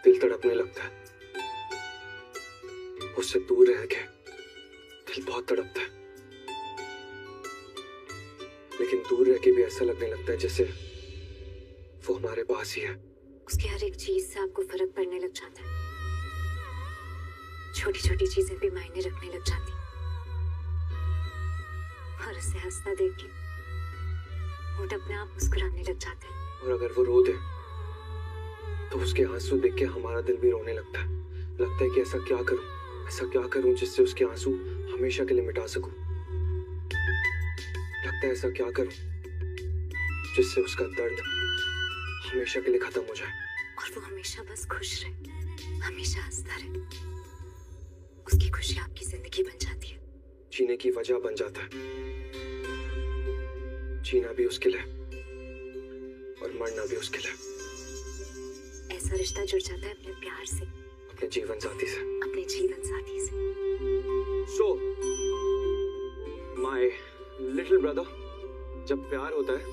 दिल तड़पने लगता है। उससे दूर रह के दिल बहुत तड़पता है, लेकिन दूर रह के भी ऐसा लगने लगता है जैसे वो हमारे पास ही है। उसकी हर एक चीज से आपको फर्क पड़ने लग जाता है, छोटी छोटी चीजें भी मायने रखने लग जाती, और उसे हंसता देख के होठ अपने आप मुस्कुराने लग जाते हैं। और अगर वो रो दे तो उसके आंसू देख के हमारा दिल भी रोने लगता है। लगता है कि ऐसा क्या करूं जिससे उसके आंसू हमेशा के लिए मिटा सकूं। लगता है ऐसा क्या करूं जिससे उसका दर्द हमेशा के लिए खत्म हो जाए और वो हमेशा बस खुश रहे, हमेशा हंसता रहे। उसकी खुशी आपकी जिंदगी बन जाती है, जीने की वजह बन जाता है। जीना भी उसके लिए और मरना भी उसके लिए। ऐसा रिश्ता जुड़ जाता है अपने प्यार से, अपने जीवन साथी से। So, my little brother, जब प्यार होता है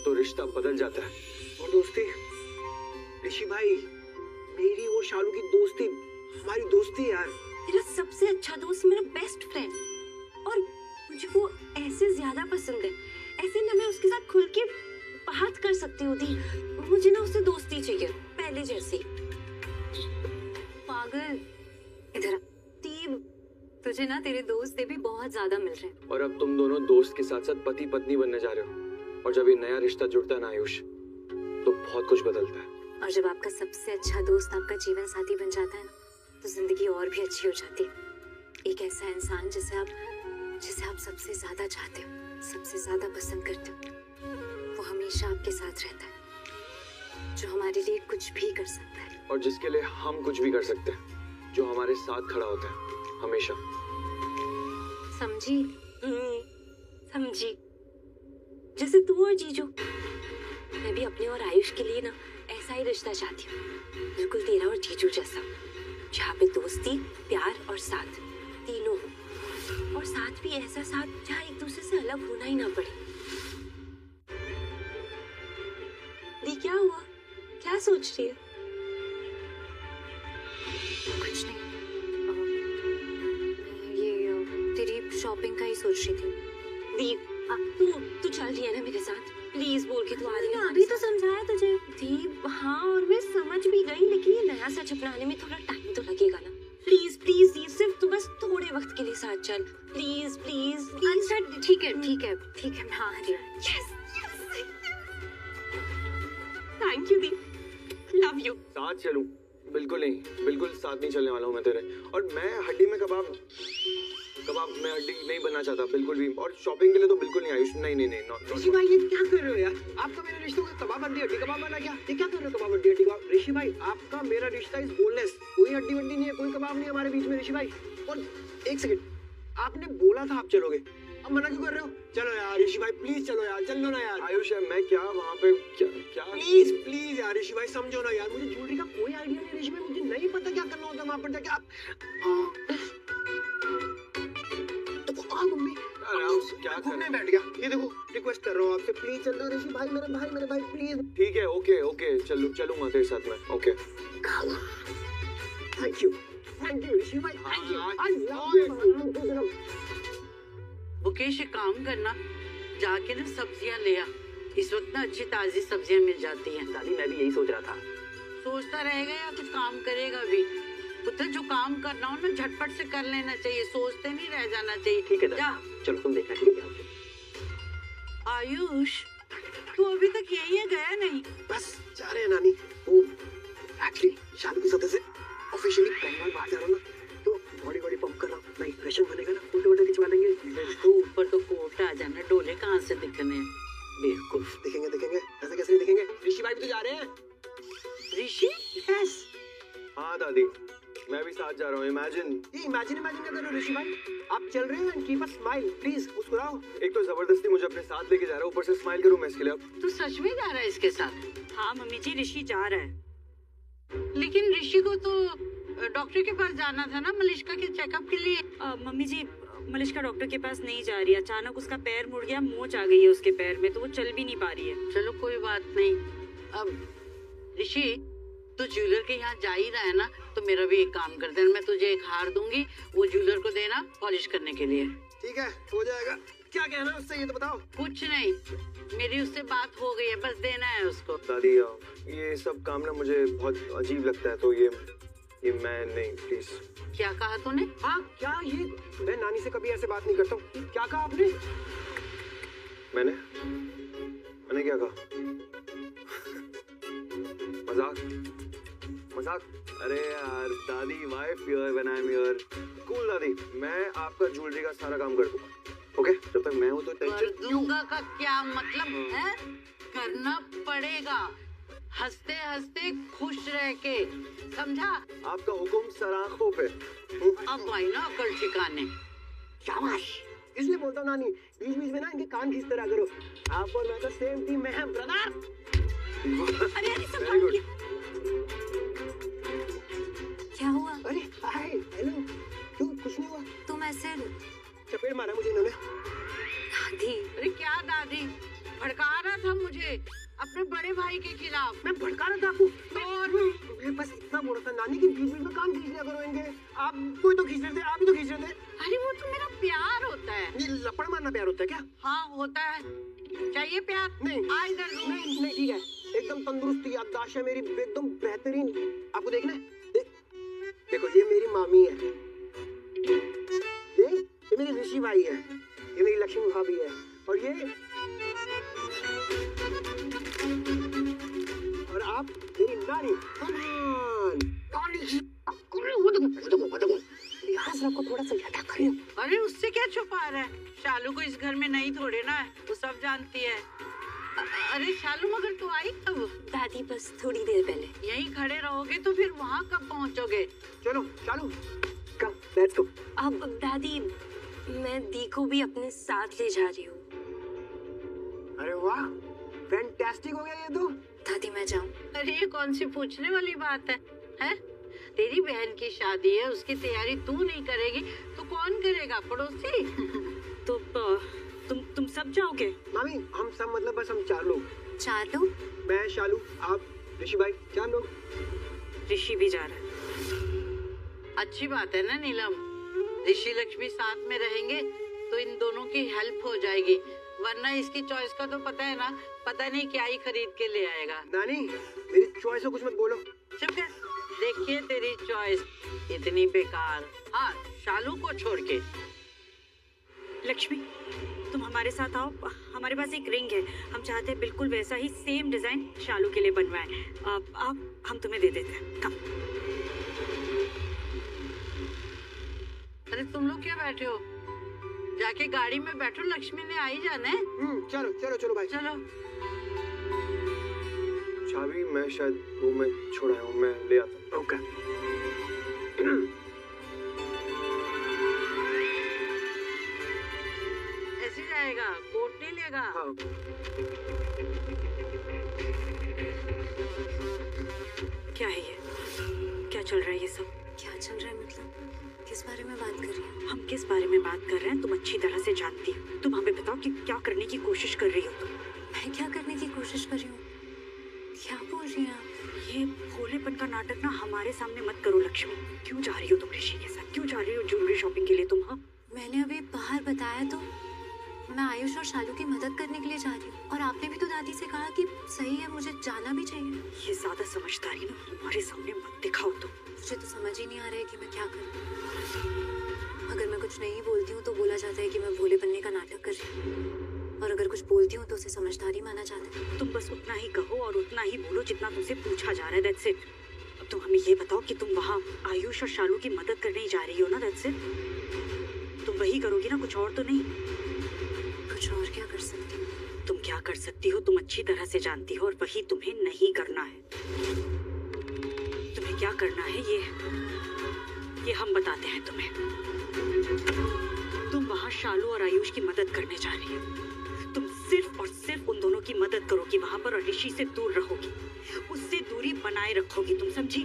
तो रिश्ता बदल जाता है। और दोस्ती, ऋषि भाई, मेरी और शालू की दोस्ती हमारी दोस्ती है यार। तेरा सबसे अच्छा दोस्त मेरा बेस्ट फ्रेंड, और मुझे वो ऐसे ज्यादा पसंद है। ऐसे ना मैं उसके साथ खुल के बात कर सकती हूँ दी। मुझे ना उससे दोस्ती चाहिए पहले जैसी। पागल, इधर दीप, तुझे ना तेरे दोस्त से भी बहुत ज्यादा मिल रहे हैं। और अब तुम दोनों दोस्त के साथ साथ पति पत्नी बनने जा रहे हो। और जब ये नया रिश्ता जुड़ता है ना आयुष, तो बहुत कुछ बदलता है। और जब आपका सबसे अच्छा दोस्त आपका जीवन साथी बन जाता है ना, तो जिंदगी और भी अच्छी हो जाती है। एक ऐसा इंसान जिसे आप सबसे ज्यादा चाहते हो, सबसे ज्यादा पसंद करते हो, वो हमेशा आपके साथ रहता है, जो हमारे लिए कुछ भी कर सकता है और जिसके लिए हम कुछ भी कर सकते हैं, जो हमारे साथ खड़ा होता है हमेशा। समझी? समझी। जैसे तू और जीजू, मैं भी अपने और आयुष के लिए ना ऐसा ही रिश्ता चाहती हूँ, बिल्कुल तेरा और जीजू जैसा, जहाँ पे दोस्ती, प्यार और साथ तीनों हो। और साथ भी ऐसा साथ जहाँ एक दूसरे से अलग होना ही ना पड़े। दी, क्या हुआ? क्या सोच रही है? कुछ नहीं, ये तेरी शॉपिंग का ही सोच रही थी। दी, तू चल रही है ना मेरे साथ? प्लीज बोल के तू आ रही है। अभी तो समझाया तुझे। दी, हाँ, और मैं समझ भी गई, लेकिन ये नया सच अपनाने में थोड़ा टाइम तो लगेगा ना। प्लीज प्लीज दी, सिर्फ तू बस थोड़े वक्त के लिए साथ चल। Please please please. अच्छा ठीक है मैं आ रही हूँ। Yes, thank you the, love you. साथ चलूं? बिल्कुल नहीं, बिल्कुल साथ नहीं चलने वाला हूँ मैं तेरे। और मैं हड्डी में कबाब मैं हड्डी नहीं बनना चाहता बिल्कुल भी। और शॉपिंग के लिए तो बिल्कुल नहीं आयुष। नहीं ऋषि भाई, ये क्या कर रहे हो यार? आपका मेरा रिश्ता कबाब हड्डी कबाब बना क्या? ये क्या कर रहे हो? कबाब हड्डी कबाब? ऋषि भाई, आपका मेरा रिश्ता इज बोनलेस। कोई हड्डी वड्डी नहीं है, कोई कबाब नहीं है हमारे बीच में ऋषि भाई। और एक सेकंड, आपने बोला था आप चलोगे, अब मना क्यों कर रहे हो? चलो यार ऋषि भाई, प्लीज चलो यार, चलो ना यार। आयुष है, मैं क्या वहाँ पे क्या प्लीज यार ऋषि भाई, समझो ना यार। मुझे ज्वेलरी का कोई आइडिया नहीं ऋषि भाई, मुझे नहीं पता क्या करना होता है वहाँ पर जाके। आप मम्मी क्या घूमने बैठ गया। ये देखो, रिक्वेस्ट कर रहा हूँ आपसे, प्लीज चल दो ऋषि भाई, मेरे भाई प्लीज। ठीक है, ओके चलूंगा तेरे साथ में। ओके, थैंक यू ऋषि भाई, thank you. I love you. Mukesh, एक काम करना, जाके ना सब्जियां ले आ। इस वक्त ना अच्छी ताजी सब्जियां मिल जाती हैं। दादी, मैं भी यही सोच रहा था। सोचता रहेगा या कुछ काम करेगा भी? पुत्र, जो काम करना हो ना झटपट से कर लेना चाहिए, सोचते नहीं रह जाना चाहिए। ठीक है जा, चलो तुम देखना। ठीक है आयुष, तू अभी तक यही है, गया नहीं? बस जा रहे हैं नानी। वो एक्चुअली शादी की सतह से ऑफिशियली पहली बार बाहर जा रहा हूँ ना, तो बॉडी पंप कर रहा हूँ। नहीं प्रेशर बनेगा ना, फोटो खिंचवा लेंगे। तो ऊपर तो कोट आ जाना, डोले कहाँ से दिखने हैं? बिल्कुल दिखेंगे, ऐसे कैसे नहीं दिखेंगे? ऋषि भाई भी तो जा रहे हैं। ऋषि? यस। हाँ दादी, मैं भी साथ जा रहा हूँ। इमेजिन क्या कर रहे हो ऋषि भाई? आप चल रहे हैं, कीप अ स्माइल प्लीज, मुस्कुराओ। एक तो जबरदस्ती मुझे अपने साथ लेके जा रहा है, ऊपर से स्माइल करूँ मैं इसके लिए? अब तू सच में जा रहा है इसके साथ? हाँ मम्मी जी, ऋषि जा रहा है। लेकिन ऋषि को तो डॉक्टर के पास जाना था ना, मलिष्का के चेकअप के लिए। मम्मी जी, मलिष्का डॉक्टर के पास नहीं जा रही है। अचानक उसका पैर मुड़ गया, मोच आ गई है उसके पैर में, तो वो चल भी नहीं पा रही है। चलो कोई बात नहीं। अब ऋषि, तू ज्वेलर के यहाँ जा ही रहा है ना, तो मेरा भी एक काम कर देना, मैं तुझे एक हार दूंगी, वो ज्वेलर को देना पॉलिश करने के लिए। ठीक है, हो जाएगा। क्या कहना है उससे ये तो बताओ। कुछ नहीं, मेरी उससे बात हो गई है, बस देना है उसको। दादी ये सब काम ना मुझे बहुत अजीब लगता है, तो ये मैं नहीं, प्लीज। क्या कहा तूने? हाँ क्या ये, मैं नानी से कभी ऐसे बात नहीं करता हूँ। क्या कहा आपने? मैंने क्या कहा? मजाक। अरे यार दादी, wife your when I am your. Cool दादी, मैं आपका ज्वेलरी का सारा काम कर दूंगा। ओके, जब तक मैं हूँ तो कर टेंशन दूंगा का क्या मतलब है? करना पड़ेगा, हंसते हंसते खुश रह के, समझा? आपका हुक्म सराखों पे। अब आई ना अकल ठिकाने। शाबाश, इसलिए बोलता हूँ नानी, बीच बीच में ना इनके कान खींचते रहा करो। आप और मैं तो सेम टीम में हैं ब्रदर। अरे सब वेरी गुड। क्या हुआ? अरे हाय, हेलो। क्यों, कुछ नहीं हुआ? तुम ऐसे चपेट मारा मुझे इन्होंने। दादी, अरे क्या दादी, भड़का रहा था मुझे अपने बड़े भाई के खिलाफ। मैं भड़का रहा था आपको। और मैं बस इतना बोल रहा था नानी कि बीच बीच में कान खींच लिया करो इनके। आप कोई तो खींच रहे थे, आप ही तो खींच रहे थे। अरे वो तो मेरा प्यार होता है। ये लपड़ मारना प्यार होता है क्या? हाँ होता है। चाहिए प्यार? नहीं। आ इधर दूँ। नहीं नहीं, ठीक है, एकदम तंदुरुस्त याददाश्त है मेरी, एकदम बेहतरीन। आपको देखना है? देखो ये मेरी मामी है, ये मेरी ऋषि भाई है, ये मेरी लक्ष्मी भाभी है, और ये और आप मेरी नानी। को थोड़ा सा ज्यादा करिए। अरे उससे क्या छुपा रहा है? शालू को इस घर में नहीं थोड़े ना है, वो सब जानती है। अरे शालू, मगर तू आई कब? दादी बस थोड़ी देर पहले। यहीं खड़े रहोगे तो फिर वहाँ कब पहुँचोगे? चलो चालू, कम लेट्स गो। अब दादी, मैं दी को भी अपने साथ ले जा रही हूँ। अरे वाह, फैंटास्टिक हो गया ये तो। दादी मैं जाऊँ? अरे ये कौन सी पूछने वाली बात है, हैं? तेरी बहन की शादी है, उसकी तैयारी तू नहीं करेगी तो कौन करेगा? पड़ोसी। तो तुम सब जाओगे? मामी हम सब मतलब बस हम 4 लोग। 4 लोग? मैं, शालू, आप, ऋषि भाई, 4 लोग। ऋषि भी जा रहा है। अच्छी बात है ना नीलम, ऋषि लक्ष्मी साथ में रहेंगे तो इन दोनों की हेल्प हो जाएगी, वरना इसकी चॉइस का तो पता है ना, पता नहीं क्या ही खरीद के ले आएगा। नानी मेरी चॉइस को कुछ मत बोलो। चुप कर, देखिए तेरी चॉइस इतनी बेकार। हाँ, शालू को छोड़ के। लक्ष्मी, तुम हमारे साथ आओ, हमारे पास एक रिंग है, हम चाहते हैं बिल्कुल वैसा ही सेम डिजाइन शालू के लिए बनवाएं। आप हम तुम्हें दे देते हैं। कम। अरे तुम लोग क्या बैठे हो? जाके गाड़ी में बैठो, लक्ष्मी ने आई जाना है। चलो चलो चलो भाई। चलो। चाबी मैं शायद रूम में छोड़ आया हूँ, मैं ले आता हूँ। ओके। ऐसे जाएगा, कोट नहीं लेगा। हाँ। क्या है ये? क्या चल रहा है ये सब? क्या चल रहा है मतलब? किस बारे में बात कर रही हो? हम किस बारे में बात कर रहे हैं तुम अच्छी तरह से जानती हो। तुम हमें बताओ कि क्या करने की कोशिश कर रही हो तुम। मैं क्या करने की कोशिश कर रही हूँ? क्या बोल रही हैं आप? ये भोलेपन का नाटक ना हमारे सामने मत करो लक्ष्मी। क्यों जा रही हो तुम ऋषि के साथ? क्यों जा रही हो ज्वेलरी शॉपिंग के लिए तुम? हाँ, मैंने अभी बाहर बताया तो मैं आयुष और शालू की मदद करने के लिए जा रही हूँ, और आपने भी तो दादी से कहा कि सही है, मुझे जाना भी चाहिए। ये ज्यादा समझदारी ना हमारे सामने मत दिखाओ तुम। मुझे तो समझ ही नहीं आ रहा है कि मैं क्या करूँ। अगर मैं कुछ नहीं बोलती हूँ तो बोला जाता है कि मैं भोले बनने का नाटक कर रही हूँ, और अगर कुछ बोलती हूँ तो उसे समझदारी माना जाता है। तुम बस उतना ही कहो और उतना ही बोलो जितना तुमसे पूछा जा रहा है। That's it. अब तुम हमें ये बताओ कि तुम वहाँ आयुष और शालू की मदद करने ही जा रही हो ना? That's it. तुम वही करोगी ना, कुछ और तो नहीं? कुछ और क्या कर सकती हूँ? तुम क्या कर सकती हो तुम अच्छी तरह से जानती हो, और वही तुम्हें नहीं करना है। तुम्हें क्या करना है ये हम बताते हैं तुम्हें। तुम वहाँ शालू और आयुष की मदद करने जा रही हो। तुम सिर्फ और सिर्फ उन दोनों की मदद करोगी वहाँ पर, और ऋषि से दूर रहोगी, उससे दूरी बनाए रखोगी, तुम समझी?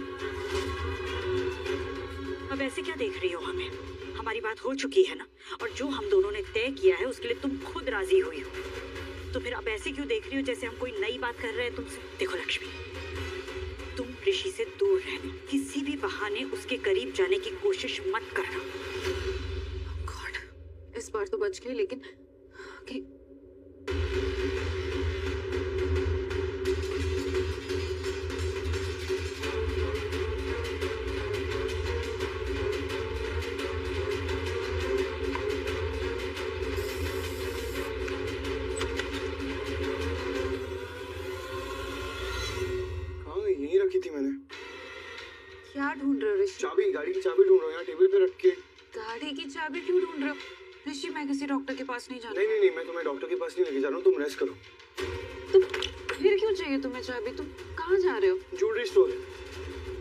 अब ऐसे क्या देख रही हो हमें? हमारी बात हो चुकी है ना, और जो हम दोनों ने तय किया है उसके लिए तुम खुद राजी हुई हो, तो फिर अब ऐसे क्यों देख रही हो जैसे हम कोई नई बात कर रहे हैं तुमसे? देखो लक्ष्मी, तुम ऋषि से दूर रहना, किसी भी बहाने उसके करीब जाने की कोशिश मत करना। गॉड, इस बार तो बच गई, लेकिन कि हाँ यहीं रखी थी मैंने। क्या ढूंढ रहे हो ऋषि? चाबी, गाड़ी की चाबी ढूंढ रहा हूँ यहाँ टेबल पे रख के। गाड़ी की चाबी क्यों ढूंढ रहे हो ऋषि? मैं किसी डॉक्टर के पास नहीं जा रही। नहीं, मैं तुम्हें डॉक्टर के पास नहीं लेके जा रहा हूँ, तुम रेस्ट करो। तो फिर क्यों चाहिए तुम्हें चाबी? तुम कहाँ जा रहे हो? Jewellery store.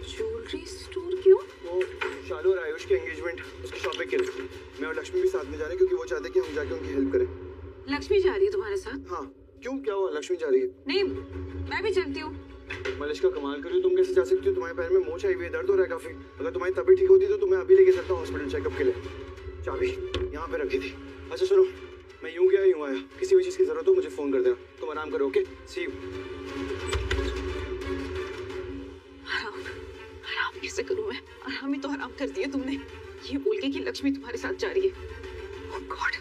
ज्वेलरी स्टोर क्यों? वो शालू और आयुष की एंगेजमेंट, उसकी शॉपिंग के लिए मैं और लक्ष्मी भी साथ में जा रहे हैं, क्योंकि वो चाहते हैं कि हम जाके उनकी हेल्प करें। लक्ष्मी जा रही है तुम्हारे साथ? हाँ, क्यों, क्या हुआ? लक्ष्मी जा रही है। नहीं, मैं भी चलती हूँ। मलिश्का, कमाल कर रही हो, तुम कैसे जा सकती हो? तुम्हारे पैर में मोच आई हुई है, दर्द हो रहा है काफी। अगर तुम्हारी तबीयत ठीक होती तो तुम्हें अभी लेके चलता हूँ हॉस्पिटल चेकअप के लिए। चाबी यहाँ पे रखी थी। अच्छा सुनो, मैं यूं गया यूं आया, किसी भी चीज की जरूरत हो मुझे फोन कर देना। तुम आराम करो, ओके? C you. आराम कैसे करूं मैं? आराम ही तो हराम कर दिया तुमने, ये बोल के कि लक्ष्मी तुम्हारे साथ जा रही है। ओह गॉड,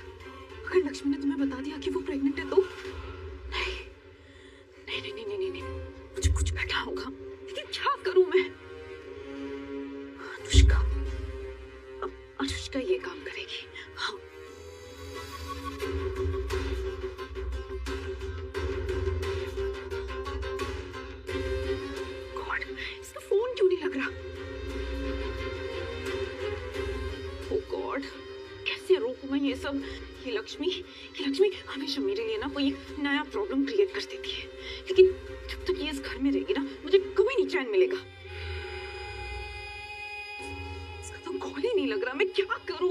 अगर लक्ष्मी ने तुम्हें बता दिया कि वो प्रेग्नेंट है तो? नहीं, मुझे कुछ करना होगा, लेकिन क्या करूं मैं? अनुष्का, अब अनुष्का ये काम करेगी। हाँ, गॉड, इसका फोन क्यों नहीं लग रहा? ओह गॉड, कैसे रोकूं मैं ये सब? ये लक्ष्मी हमेशा मेरे लिए ना कोई एक नया प्रॉब्लम क्रिएट कर देती है, लेकिन जब तक ये इस घर में रहेगी ना मुझे कभी नहीं चैन मिलेगा। इसका तो कॉल ही नहीं लग रहा, मैं क्या करूं?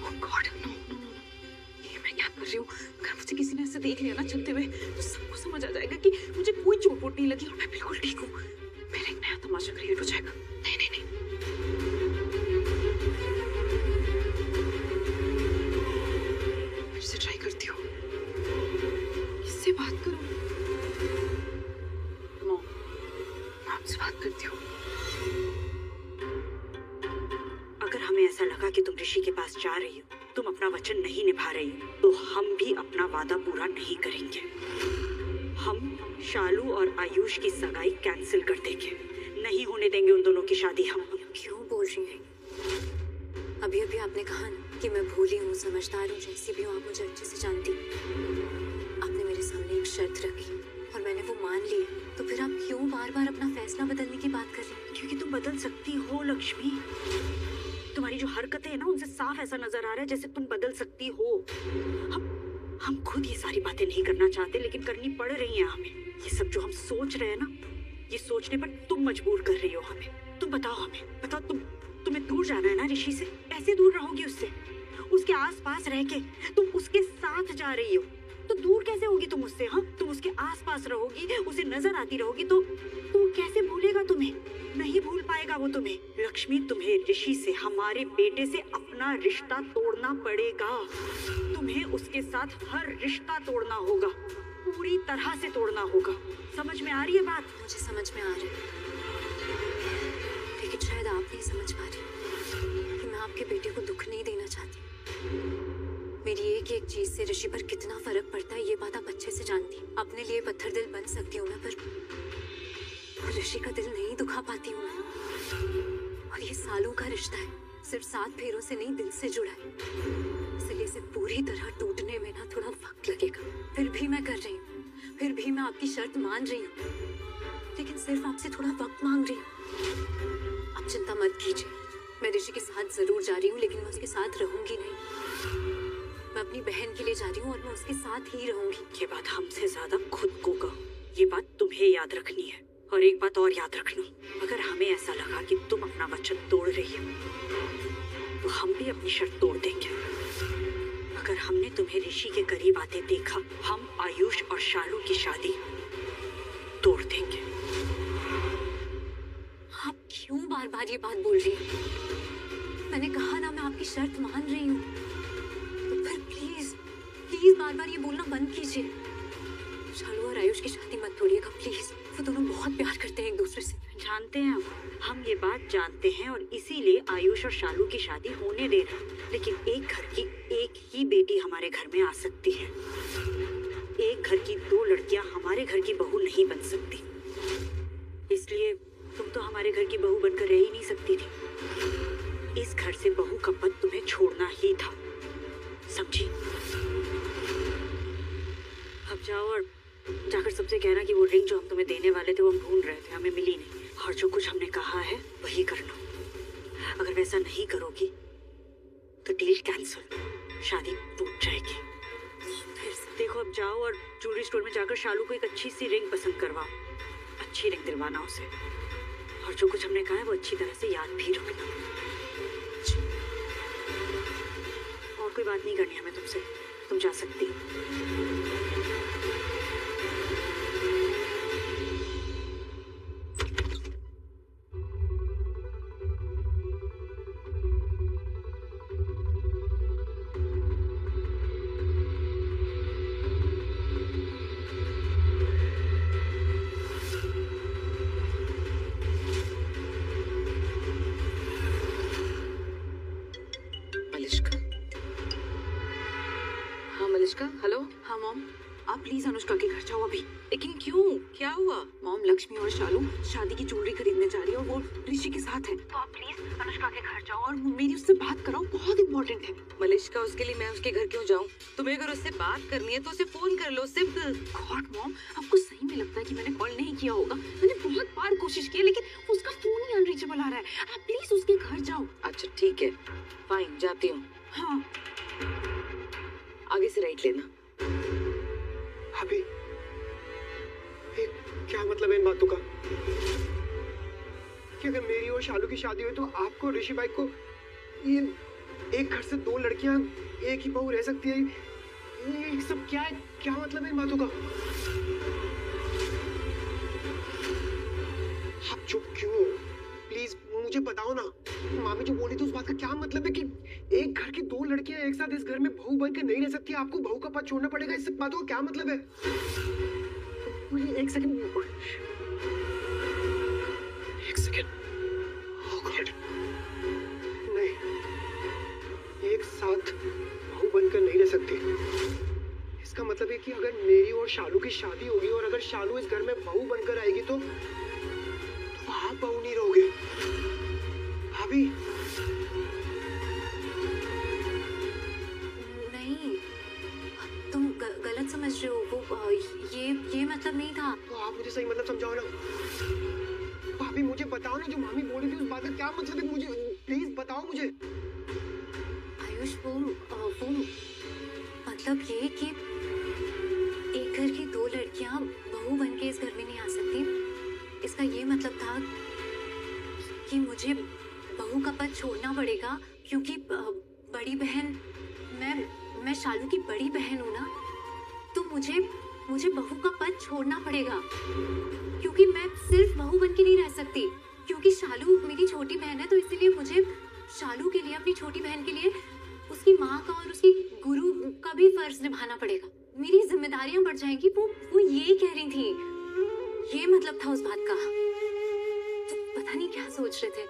ओह गॉड, नो, ये मैं क्या कर रही हूँ? अगर मुझे किसी ने ऐसे देख लिया ना चलते हुए तो सबको समझ आ जाएगा कि मुझे कोई चोट वोट नहीं लगी और मैं बिल्कुल ठीक हूँ। मेरा एक नया तमाशा क्रिएट हो जाएगा। नहीं, फिर से ट्राई करती हूँ, किससे बात करूँ? आपसे बात करती हूँ। अगर हमें ऐसा लगा कि तुम ऋषि के पास जा रही हो, तुम अपना वचन नहीं निभा रही हो, तो हम भी अपना वादा पूरा नहीं करेंगे। हम शालू और आयुष की सगाई कैंसिल कर देंगे, नहीं होने देंगे उन दोनों की शादी। हम क्यों बोल रही हैं? अभी आपने कहा ना कि मैं भोली हूँ, समझदार हूँ, जैसी भी हूँ आप मुझे अच्छे से जानती। आपने मेरे सामने एक शर्त रखी और मैंने वो मान ली, तो फिर आप क्यों बार बार अपना फैसला बदलने की बात कर रही हैं? क्योंकि तुम बदल सकती हो लक्ष्मी। तुम्हारी जो हरकतें हैं ना, उनसे साफ ऐसा नजर आ रहा है जैसे तुम बदल सकती हो। हम खुद ये सारी बातें नहीं करना चाहते, लेकिन करनी पड़ रही हैं हमें। ये सब जो हम सोच रहे हैं ना, ये सोचने पर तुम मजबूर कर रही हो हमें। तुम बताओ तुम्हें दूर जाना है ना ऋषि से? ऐसे दूर रहोगी उससे? उसके आसपास रह के तुम उसके साथ जा रही हो, तो दूर कैसे होगी तुम उससे? हाँ, तुम उसके आसपास रहोगी, उसे नजर आती रहोगी, तो कैसे भूलेगा तुम्हें? नहीं भूल पाएगा वो तुम्हें। लक्ष्मी, तुम्हें ऋषि से, हमारे बेटे से अपना रिश्ता तोड़ना पड़ेगा। तुम्हें उसके साथ हर रिश्ता तोड़ना होगा, पूरी तरह से तोड़ना होगा। समझ में आ रही है बात? मुझे समझ में आ रहा है, लेकिन शायद आप नहीं समझ पा रही कि मैं आपके बेटे को दुख नहीं देना चाहती। मेरी एक एक चीज से ऋषि पर कितना फर्क पड़ता है ये बात आप अच्छे से जानती। अपने लिए पत्थर दिल बन सकती हूँ मैं, पर ऋषि का दिल नहीं दुखा पाती हूँ मैं। और ये सालों का रिश्ता है, सिर्फ 7 फेरों से नहीं, दिल से जुड़ा है। इसलिए इसे पूरी तरह टूटने में ना थोड़ा वक्त लगेगा। फिर भी मैं कर रही हूँ, फिर भी मैं आपकी शर्त मान रही हूँ, लेकिन सिर्फ आपसे थोड़ा वक्त मांग रही हूँ। आप चिंता मत कीजिए, मैं ऋषि के साथ जरूर जा रही हूँ, लेकिन मैं उसके साथ रहूंगी नहीं। मैं अपनी बहन के लिए जा रही हूँ और मैं उसके साथ ही रहूंगी। ये बात हमसे ज्यादा खुद को कहो, ये बात तुम्हें याद रखनी है। और एक बात और याद रखना, अगर हमें ऐसा लगा कि तुम अपना वचन तोड़ रही हो, तो हम भी अपनी शर्त तोड़ देंगे। अगर हमने तुम्हें ऋषि के करीब आते देखा, हम आयुष और शालू की शादी तोड़ देंगे। आप क्यों बार बार ये बात बोल रही हैं? मैंने कहा ना मैं आपकी शर्त मान रही हूँ, तो फिर प्लीज बार बार ये बोलना बंद कीजिए। शालू और आयुष आयुष की शादी मत तोड़िएगा प्लीज। वो दोनों बहुत प्यार करते हैं एक दूसरे से। जानते हैं हम ये बात जानते हैं और इसीलिए आयुष और शालू की शादी होने दे रहे हैं। लेकिन एक घर की एक ही बेटी हमारे घर में आ सकती है। एक घर की दो लड़कियां हमारे घर की बहू नहीं बन सकती। इसलिए तुम तो हमारे घर की बहू बनकर रह ही नहीं सकती थी। इस घर से बहू का पद तुम्हें छोड़ना ही था, समझी? अब जाओ और जाकर सबसे कहना कि वो रिंग जो हम तुम्हें देने वाले थे वो हम ढूंढ रहे थे, हमें मिली नहीं, और जो कुछ हमने कहा है वही करना। अगर वैसा नहीं करोगी तो डील कैंसिल, शादी टूट जाएगी। फिर से देखो, अब जाओ और ज्वेलरी स्टोर में जाकर शालू को एक अच्छी सी रिंग पसंद करवाओ। अच्छी रिंग दिलवाना उसे, और जो कुछ हमने कहा है वो अच्छी तरह से याद भी रखना। और कोई बात नहीं करनी हमें तुमसे, तुम जा सकती हो। हेलो। हाँ मॉम, आप प्लीज अनुष्का के घर जाओ अभी। लेकिन क्यों, क्या हुआ? मॉम, लक्ष्मी और शालू शादी की ज्वेलरी खरीदने जा रही है और वो ऋषि के साथ है, तो आप प्लीज अनुष्का के घर जाओ और मेरी उससे बात कराओ, बहुत इंपॉर्टेंट है। मलिश्का, उसके लिए मैं उसके घर क्यों जाऊं? तुम्हें अगर उससे बात करनी है तो उसे फोन कर लो, सिंपल। गॉड मॉम, आपको सही में लगता है कि मैंने कॉल नहीं किया होगा? मैंने बहुत बार कोशिश की लेकिन उसका फोन ही अनरीचेबल आ रहा है। आप प्लीज उसके घर जाओ। अच्छा ठीक है, फाइन, जाती हूँ। हाँ, आगे से राइट लेना। अभी क्या मतलब है इन बातों का? कि अगर मेरी और शालू की शादी हुई तो आपको और ऋषि भाई को ये एक घर से दो लड़कियां एक ही बहू रह सकती है, ये सब क्या है? क्या मतलब है इन बातों का? आप चुप क्यों हो? प्लीज मुझे बताओ ना, मामी जो बोली थी उस बात का क्या मतलब है कि एक घर की दो लड़कियां एक साथ इस घर में बहू बनकर नहीं रह सकती, आपको बहू का पद छोड़ना पड़ेगा, इस बातों का क्या मतलब है? एक सेकंड, एक सेकंड। Oh God. नहीं, एक साथ बहू बनकर नहीं रह सकती। इसका मतलब है कि अगर मेरी और शालू की शादी होगी और अगर शालू इस घर में बहू बनकर आएगी तो आप बहू नहीं रहोगे। भाभी, नहीं, तुम गलत समझ रहे हो। वो ये मतलब नहीं था। तो आप मुझे सही मतलब समझाओ ना। भाभी मुझे बताओ ना, जो मामी बोल रही थी उस बात का क्या मतलब है? मुझे प्लीज बताओ मुझे। आयुष, वो मतलब ये कि एक घर की दो लड़कियां बहू बनके इस घर में नहीं आ सकती। इसका ये मतलब था कि मुझे बहू का पद छोड़ना पड़ेगा, क्योंकि बड़ी बहन, मैं शालू की बड़ी बहन हूँ ना, तो मुझे बहू का पद छोड़ना पड़ेगा, क्योंकि मैं सिर्फ बहू बनके नहीं रह सकती। क्योंकि शालू मेरी छोटी बहन है, तो इसीलिए मुझे शालू के लिए, अपनी छोटी बहन के लिए, उसकी माँ का और उसकी गुरु का भी फर्ज निभाना पड़ेगा। मेरी जिम्मेदारियां बढ़ जाएंगी। वो ये कह रही थी, ये मतलब था उस बात का। तो पता नहीं क्या सोच रहे थे,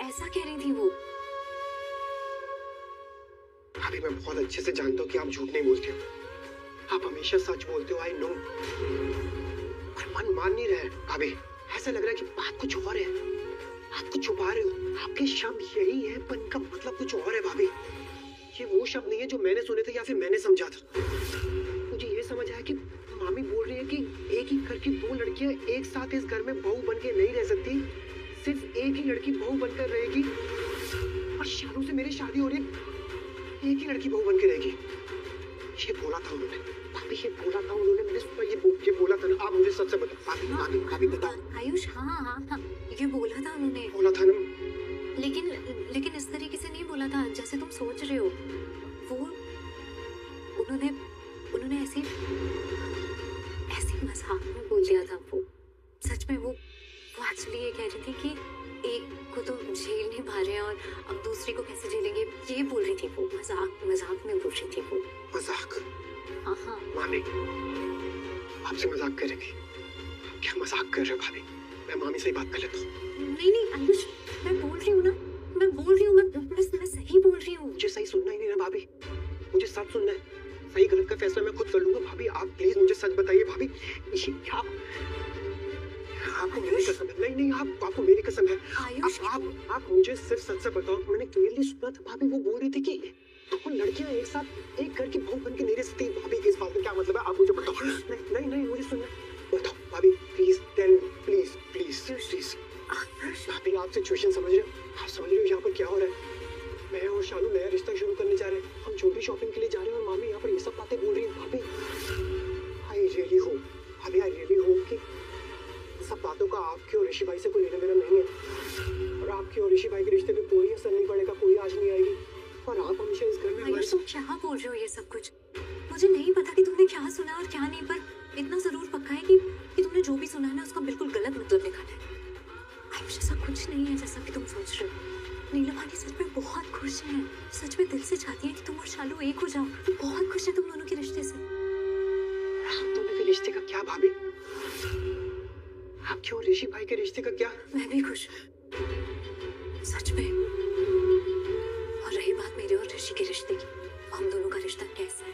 ऐसा कह रही थी वो। भाभी मैं बहुत अच्छे से जानता हूँ कि आप झूठ नहीं बोलते हो, आप हमेशा सच बोलते हो, आई नो। पर मन मान नहीं रहा है भाभी, ऐसा लग रहा है कि बात कुछ और है, आप कुछ छुपा रहे हो। आपके शब्द यही है पर इनका मतलब कुछ और है भाभी। ये वो शब्द नहीं है जो मैंने सुने थे या फिर मैंने समझा था। मुझे ये समझ आया कि मामी बोल रही है कि एक ही घर की दो लड़कियां एक साथ इस घर में बहू बनके नहीं रह सकती, सिर्फ एक ही लड़की बहू बनकर रहेगी। और शालू से मेरी शादी हो रही है, एक ही लड़की बहू बनके रहेगी। ये बोला था उन्होंने भाभी, ये बोला था उन्होंने, मैंने सुना ये बोला था ना। आप मुझे सच से बताओ भाभी बताओ। आयुष, हाँ, ये बोला था उन्होंने। बोला था ना, लेकिन इस तरीके से नहीं बोला था जैसे तुम सोच रहे हो। वो उन्होंने ऐसे मजाक में बोल दिया था। वो सच में वो एक्चुअली ये कह रही थी कि एक को तो झेल नहीं पा रहे हैं और अब दूसरी को कैसे झेलेंगे, ये बोल रही थी वो। मजाक में बोल रही थी वो। मजाक? हाँ। मामी आपसे मजाक करेंगे? क्या मजाक कर रहे हो भाभी? मैं मामी से ही बात कर लेता हूँ। नहीं नहीं आयुष, मैं बोल रही हूँ ना, मैं सही बोल रही हूँ। मुझे सही सुनना ही नहीं ना भाभी, मुझे सच सुनना है। सही गलत का फैसला मैं खुद कर लूंगा। भाभी आप प्लीज मुझे सच बताइए। भाभी ये क्या आपको मेरी कसम है? नहीं नहीं आपको मेरी कसम है। आयुष, आप मुझे सिर्फ सच से बताओ। मैंने क्लियरली सुना था भाभी, वो बोल रही थी कि दो लड़कियां एक साथ एक घर की बहू बन के नहीं रह सकती। भाभी इस बात का क्या मतलब है? आप मुझे बताओ। नहीं नहीं मुझे सुनना बताओ भाभी, please tell me, please please please. भाभी आप सिचुएशन समझ रहे हो? आप समझ रहे हो यहाँ पर क्या हो रहा है? मैं और शालू नया रिश्ता शुरू करने जा रहे हैं। हम ज्वेलरी शॉपिंग के लिए जा रहे हैं और मामी यहाँ पर ये सब बातें बोल रही है। भाभी आई रियली होप कि सब बातों का आपके और ऋषि भाई से कोई लेना देना नहीं है, और आपके और ऋषि भाई के रिश्ते पे कोई असर नहीं पड़ेगा, कोई आज नहीं आएगी, और आप हमेशा इस घर में आयुष तुम क्या बोल रहे हो ये सब कुछ? मुझे नहीं पता कि तुमने क्या सुना और क्या नहीं, पर इतना जरूर पक्का है कि तुमने जो भी सुना है ना उसका बिल्कुल गलत मतलब निकाला है। आयुष ऐसा कुछ नहीं है जैसा कि तुम सोच रहे हो। नीलवानी सच में बहुत खुश है, सच में दिल से चाहती है कि तुम और शालू एक हो जाओ। बहुत खुश है तुम दोनों के रिश्ते से। हम दोनों के रिश्ते का क्या भाभी? आपके और ऋषि भाई के रिश्ते का क्या? मैं भी खुश हूँ सच में। और रही बात मेरे और ऋषि के रिश्ते की, हम दोनों का रिश्ता कैसा है,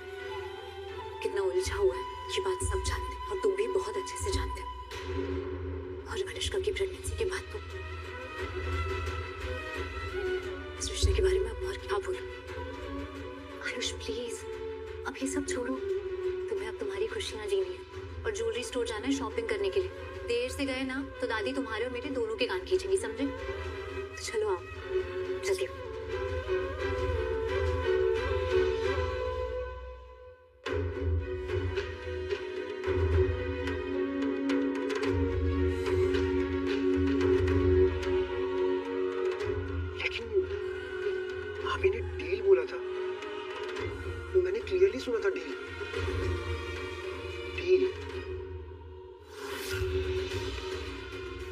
कितना उलझा हुआ है, ये बात सब जानते हैं और तुम भी बहुत अच्छे से जानते हो। और अनुष्का की प्रेगनेंसी के बाद तो इस रिश्ते के बारे में अब और क्या बोलूं? आयुष प्लीज अब ये सब छोड़ो, तुम्हें अब तुम्हारी खुशियां जीनी है और ज्वेलरी स्टोर जाना है शॉपिंग करने के लिए। देर से गए ना तो दादी तुम्हारे और मेरे दोनों के कान खींचेंगी, समझे? तो चलो आओ जल्दी। लेकिन मामी ने डील बोला था, मैंने क्लियरली सुना था डील।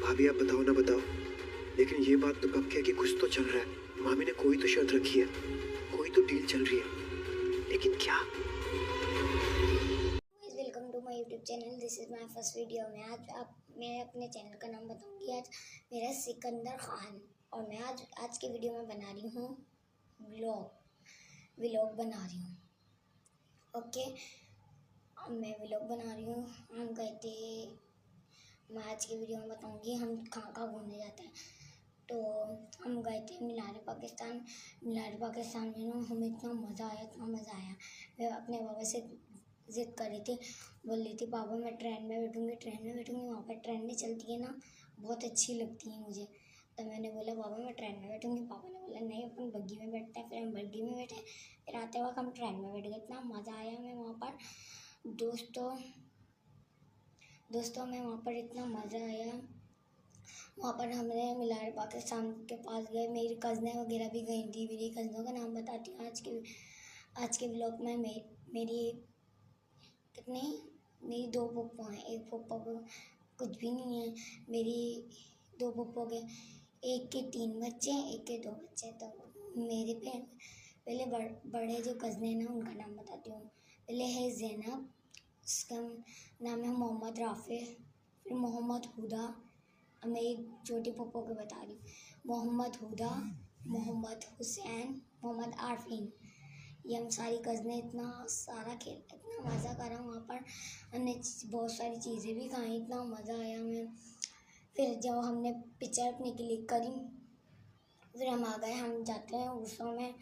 भाभी आप बताओ ना बताओ, लेकिन ये बात तो पक्की है कि कुछ तो चल रहा है। मामी ने कोई तो शर्त रखी है, कोई तो डील चल रही है, लेकिन क्या? Welcome to my YouTube channel. This is my first video. मैं अपने चैनल का नाम बताऊंगी। आज मेरा सिकंदर खान, और मैं आज के वीडियो में बना रही हूँ व्लॉग बना रही हूँ। ओके, मैं व्लॉग बना रही हूँ। हम गए थे, मैं आज की वीडियो में बताऊंगी हम कहाँ घूमने जाते हैं। तो हम गए थे मीनार पाकिस्तान में ना हमें इतना मज़ा आया। मैं अपने बाबा से ज़िद कर रही थी, बोल रही थी पापा मैं ट्रेन में बैठूंगी। वहाँ पर ट्रेन नहीं चलती है ना, बहुत अच्छी लगती है मुझे। तो मैंने बोला पापा मैं ट्रेन में बैठूंगी। पापा ने बोला नहीं अपन बग्गी में बैठते हैं। फिर हम बग्गी में बैठे, फिर आते वक्त हम ट्रेन में बैठ गए। इतना मज़ा आया हमें वहाँ पर दोस्तों में वहाँ पर इतना मज़ा आया। वहाँ पर हमने मीनार पाकिस्तान के पास गए। मेरी कज़नें वगैरह भी गई थी। मेरी कज़नों का नाम बताती हूँ आज के व्लॉग में। मेरी दो पप्पो हैं। एक पप्पो को कुछ भी नहीं है। मेरी दो पप्पो के, एक के 3 बच्चे हैं, एक के 2 बच्चे। तो मेरे पहले बड़े जो कज़ने हैं ना उनका नाम बताती हूँ। पहले है ज़ैनब, उसका नाम है मोहम्मद राफे, फिर मोहम्मद हुदा। अब मैं एक छोटी पप्पो को बता रही हूँ। मोहम्मद हुदा, मोहम्मद हुसैन, मोहम्मद आरफीन। ये हम सारी कज़नें इतना मज़ा करा वहाँ पर। हमने बहुत सारी चीज़ें भी खाई, इतना मज़ा आया हमें। फिर जब हमने पिक्चर अपनी क्लिक करी, फिर हम आ गए। हम जाते हैं उर्सों में।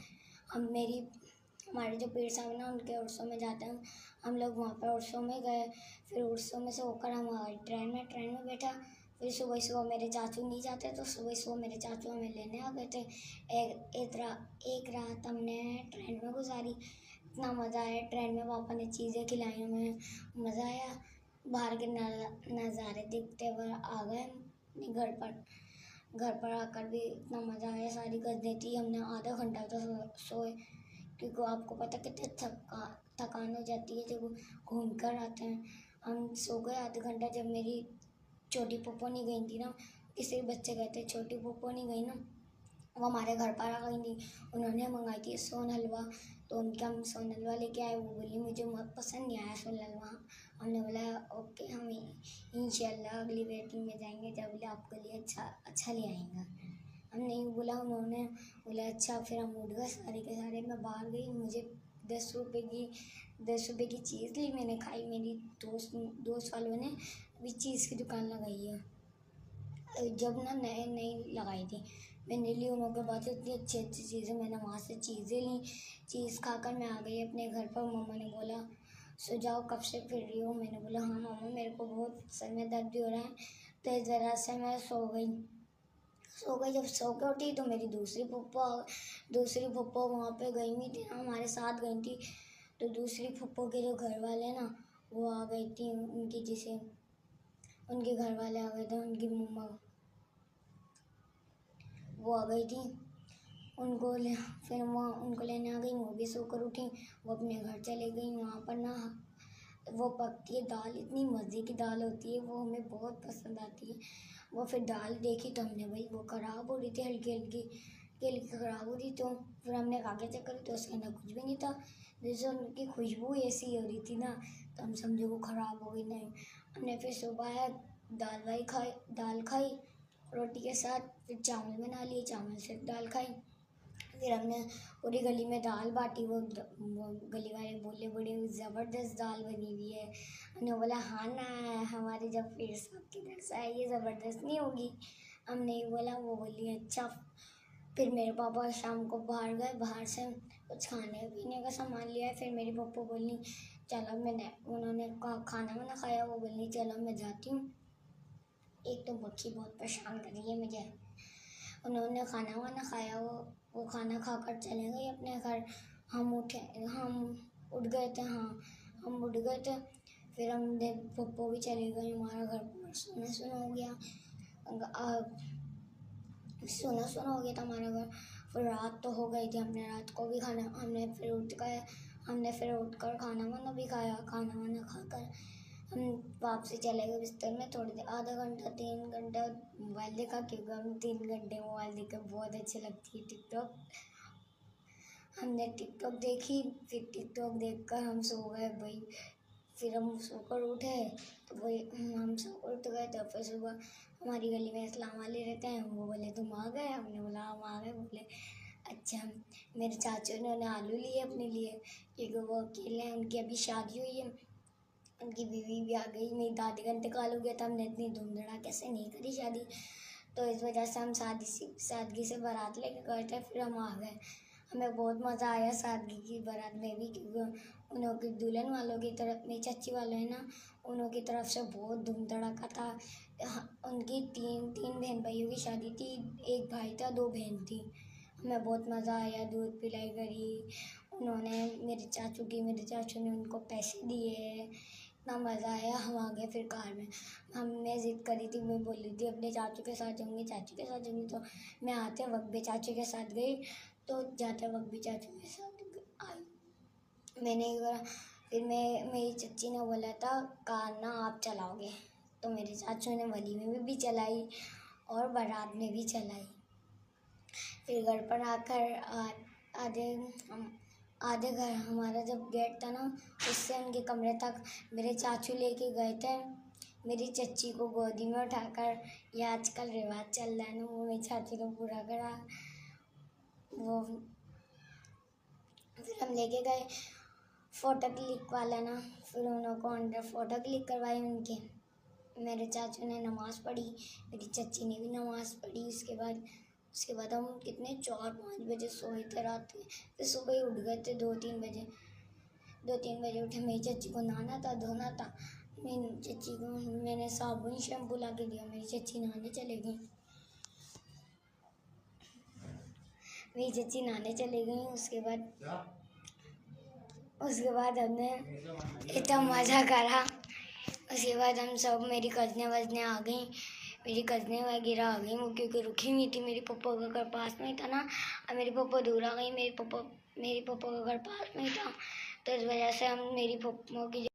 हमारे जो पीर साहब है ना उनके उर्सों में जाते हैं हम लोग। वहाँ पर उर्सों में गए, फिर उर्सों में से होकर हम आ गए ट्रेन में बैठा। फिर सुबह मेरे चाचू नहीं जाते, तो सुबह मेरे चाचू हमें लेने आ गए थे। एक रात हमने ट्रेन में गुजारी। इतना मज़ा आया ट्रेन में। पापा ने चीज़ें खिलाई, हमें मज़ा आया। बाहर के नज़ारे देखते हुए आ गए अपने घर पर आकर भी इतना मज़ा आया। सारी गद्दे थी, हमने आधा घंटा तो सोए, क्योंकि आपको पता कितनी थकान हो जाती है जब घूम कर आते हैं। हम सो गए आधा घंटा। जब मेरी छोटी पप्पो नहीं गई थी ना, किसी बच्चे गए थे, छोटी पप्पो नहीं गई ना, वो हमारे घर पर आ गई थी। उन्होंने मंगाई थी सोन हलवा, तो उनके हम सोन हलवा लेके आए। वो बोली मुझे बहुत पसंद नहीं आया सोन हलवा। हमने बोला ओके, हम इंशाल्लाह अगली वेटिंग में जाएंगे जब बोले आपके लिए अच्छा ले आएंगे। हमने यूँ बोला, उन्होंने बोला अच्छा। फिर हम उठ गए सारे के सारे। मैं बाहर गई, मुझे 10 रुपए की चीज़ ली, मैंने खाई। मेरी दोस्त वालों ने भी चीज़ की दुकान लगाई है, जब ना नई लगाई थी। मैंने ली उन लोगों के बाद इतनी अच्छी चीज़ें, मैंने वहाँ से चीज़ें ली। चीज़ खाकर मैं आ गई अपने घर पर। मम्मा ने बोला सो जाओ, कब से फिर रही हो। मैंने बोला हाँ मम्मा, मेरे को बहुत सर में दर्द भी हो रहा है। तो इस वजह से मैं सो गई। जब सो के उठी तो मेरी दूसरी फुप्पो वहाँ पे गई हुई थी ना, हमारे साथ गई थी। तो दूसरी फुप्पो के जो घर वाले ना, वो आ गई थी। उनके घर वाले आ गए थे, उनकी मम्मा वो आ गई थी। फिर वहाँ उनको लेने आ गई। वो भी सोकर उठी, वो अपने घर चले गई। वहाँ पर ना वो पकती है दाल, इतनी मज़े की दाल होती है, वो हमें बहुत पसंद आती है। वो फिर दाल देखी तो हमने भाई, वो ख़राब हो रही थी, हल्की ख़राब हो रही। तो फिर हमने खा के चेक करी तो उसके अंदर कुछ भी नहीं था। जैसे उनकी खुशबू ऐसी हो रही थी ना, तो हम समझे वो ख़राब हो गई। नहीं, हमने फिर सुबह दाल खाई रोटी के साथ। फिर चावल बना लिए, चावल से दाल खाई। फिर हमने पूरी गली में दाल बांटी। वो गली वाले बोले बड़ी ज़बरदस्त दाल बनी हुई है। हमने बोला हाँ ना, हमारे जब फिर सबकी तरफ से आई, ये ज़बरदस्त नहीं होगी। हमने ये बोला, वो बोली अच्छा। फिर मेरे पापा शाम को बाहर गए, बाहर से कुछ खाने पीने का सामान लिया। फिर मेरी पप्पा बोली चलो, उन्होंने खाना वाना खाया। वो बोली चलो मैं जाती हूँ, एक तो बच्ची बहुत परेशान कर रही है मुझे। उन्होंने खाना वाना खाया, वो खाना खाकर चले गए अपने घर। हम उठ गए थे। हम उठ गए थे। फिर हमने पप्पो भी चले गए, हमारा घर सुना हो गया। सुना हो गया था हमारा घर। फिर रात तो हो गई थी, हमने रात को भी खाना, हमने फिर उठकर खाना वाना भी खाया। खाना वाना खाकर हम वापसी चले गए बिस्तर में। थोड़ी देर, आधा घंटा 3 घंटा मोबाइल देखा, क्योंकि हम 3 घंटे मोबाइल देखकर बहुत अच्छी लगती है टिकटॉक। हमने टिकटॉक देखी। फिर टिकटॉक देखकर हम सो गए भाई। फिर हम सोकर उठे तो वही हम सोकर उठ गए। तो फिर सुबह हमारी गली में इस्लाम वाले रहते हैं, वो बोले तुम आ गए। हमने बोला हम आ गए। बोले अच्छा। मेरे चाचू ने आलू लिए अपने लिए, क्योंकि वो अकेले हैं, उनकी अभी शादी हुई है, उनकी बीवी भी आ गई। मेरी दादी का इंतकाल हो गया था, हमने इतनी धूम धड़ाके से नहीं करी शादी। तो इस वजह से हम सादगी से बारात लेके गए थे। फिर हम आ गए। हमें बहुत मज़ा आया सादगी की बारात में भी, क्योंकि उनकी दुल्हन वालों की तरफ, मेरी चाची वाले हैं ना, उनों की तरफ से बहुत धूम धड़ाका था। उनकी तीन बहन भाइयों की शादी थी, एक भाई था, 2 बहन थी। हमें बहुत मज़ा आया, दूध पिलाई करी उन्होंने, मेरे चाचू ने उनको पैसे दिए। इतना मज़ा आया। हम आ गए फिर कार में। हमने ज़िद करी थी, मैं बोली थी अपने चाचू के साथ जाऊँगी, तो मैं आते वक्त भी चाचू के साथ गई, तो जाते वक्त भी चाचू के साथ आई। मैंने फिर मेरी चच्ची ने बोला था कार ना आप चलाओगे, तो मेरे चाचू ने वलीमे में भी चलाई और बारात में भी चलाई। फिर घर पर आकर आधे घर, हमारा जब गेट था ना, उससे उनके कमरे तक मेरे चाचू लेके गए थे मेरी चच्ची को गोदी में उठाकर। ये आजकल रिवाज चल रहा है ना, वो मेरी चाची ने पूरा करा। वो फिर हम लेके गए फ़ोटो क्लिक वाला ना, फिर उनको अंदर फ़ोटो क्लिक करवाई उनके। मेरे चाचू ने नमाज़ पढ़ी, मेरी चच्ची ने भी नमाज़ पढ़ी। उसके बाद हम कितने 4-5 बजे सोए थे रात में। फिर सुबह ही उठ गए थे 2-3 बजे उठे। मेरी चच्ची को नहाना था, धोना था। मेरी चच्ची को मैंने साबुन शैम्पू ला के दिया, मेरी चच्ची नहाने चले गई। उसके बाद हमने इतना मज़ा करा। उसके बाद हम सब, मेरी कज़नें वज़नें आ गई, मेरी कज़नें वगैरह आ गई, वो क्योंकि रुकी हुई थी। मेरी पप्पा का घर पास में ही था ना, और मेरी पप्पा दूर आ गई। मेरी पप्पा का घर पास में ही था, तो इस वजह से हम मेरी पप्पा की